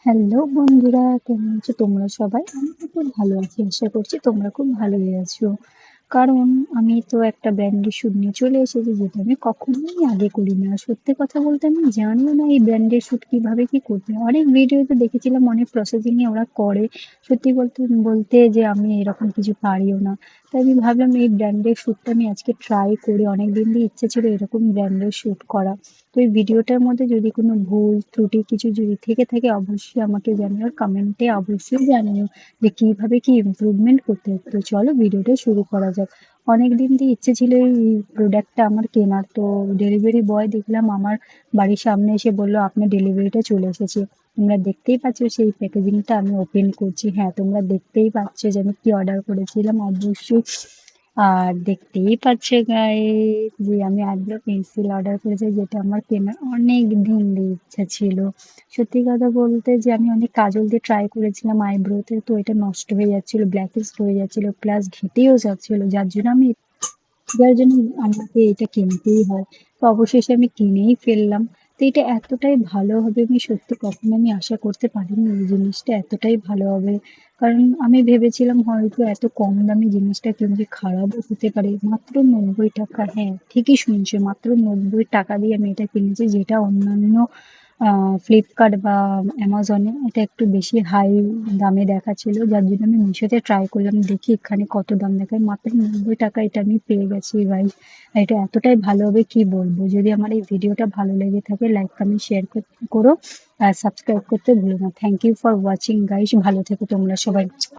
Hello বন্ধুরা, কেমন আছো তোমরা সবাই? আমি তো খুব ভালো আছি, আশা করছি তোমরা খুব ভালোই আছো। কারণ আমি তো একটা ব্র্যান্ডের শ্যুট নিয়ে চলে এসেছি, যেটা আমি কখনোই আগে করি না। আর সত্যি কথা বলতে আমি জানিও না এই ব্র্যান্ডের শ্যুট কিভাবে কি করতে হয়। অনেক ভিডিওতে দেখেছিলাম অনেক প্রসেসিংয়ে ওরা করে। সত্যি বলতে বলতে যে আমি এরকম কিছু পারিও না। তাই আমি ভাবলাম এই ব্র্যান্ডের শ্যুটটা আমি আজকে ট্রাই করি। অনেক দিন দিয়ে ইচ্ছে ছিল এরকম ব্র্যান্ডের শ্যুট করা। তো এই ভিডিওটার মধ্যে যদি কোনো ভুল ত্রুটি কিছু যদি থেকে থাকে অবশ্যই আমাকে জানিও, আর কমেন্টে অবশ্যই জানিও যে কিভাবে কি ইমপ্রুভমেন্ট করতে হবে। তো চলো ভিডিওটা শুরু করা যাক। অনেক দিন দিয়ে ইচ্ছে ছিল এই প্রোডাক্টটা আমার কেনার। তো ডেলিভারি বয় দেখলাম আমার বাড়ির সামনে এসে বললো আপনার ডেলিভারিটা চলে এসেছে। তোমরা দেখতেই পাচ্ছ সেই প্যাকেজিংটা আমি ওপেন করছি। হ্যাঁ, তোমরা দেখতেই পাচ্ছ যে আমি কি অর্ডার করেছিলাম অবশ্যই। আর দেখতেই পাচ্ছে গাইস যে আমি আইব্রো পেন্সিল অর্ডার করেছি, যেটা আমার কেনার অনেক দিন দিয়ে ইচ্ছা ছিল। সত্যি কথা বলতে যে আমি অনেক কাজল দিয়ে ট্রাই করেছিলাম আইব্রোতে, তো এটা নষ্ট হয়ে যাচ্ছিল, ব্ল্যাকেস্ট হয়ে যাচ্ছিল, প্লাস ঘেটেও যাচ্ছিল, যার জন্য আমাকে এটা কিনতেই হয়। তো অবশেষে আমি কিনেই ফেললাম। তো এটা এতটাই ভালো হবে আমি সত্যি কখনো আমি আশা করতে পারিনি এই জিনিসটা এতটাই ভালো হবে। কারণ আমি ভেবেছিলাম হয়তো এত কম দামি জিনিসটা কিনলে খারাপও হতে পারে। মাত্র 90 টাকা, হ্যাঁ ঠিকই শুনছো, মাত্র 90 টাকা দিয়ে আমি এটা কিনেছি, যেটা অন্যান্য ফ্লিপকার্ট বা অ্যামাজনে এটা একটু বেশি হাই দামে দেখাচ্ছিল। যার জন্য আমি মিশোতে ট্রাই করলাম, দেখি এখানে কত দাম দেখায়। মাত্র 90 টাকা এটা আমি পেয়ে গেছি ভাই। এটা এতটাই ভালো হবে কি বলবো। যদি আমার এই ভিডিওটা ভালো লেগে থাকে লাইক কমেন্ট শেয়ার করো, আর সাবস্ক্রাইব করতে ভুলো না। Thank you for watching guys, ভালো থেকো তোমরা সবাই।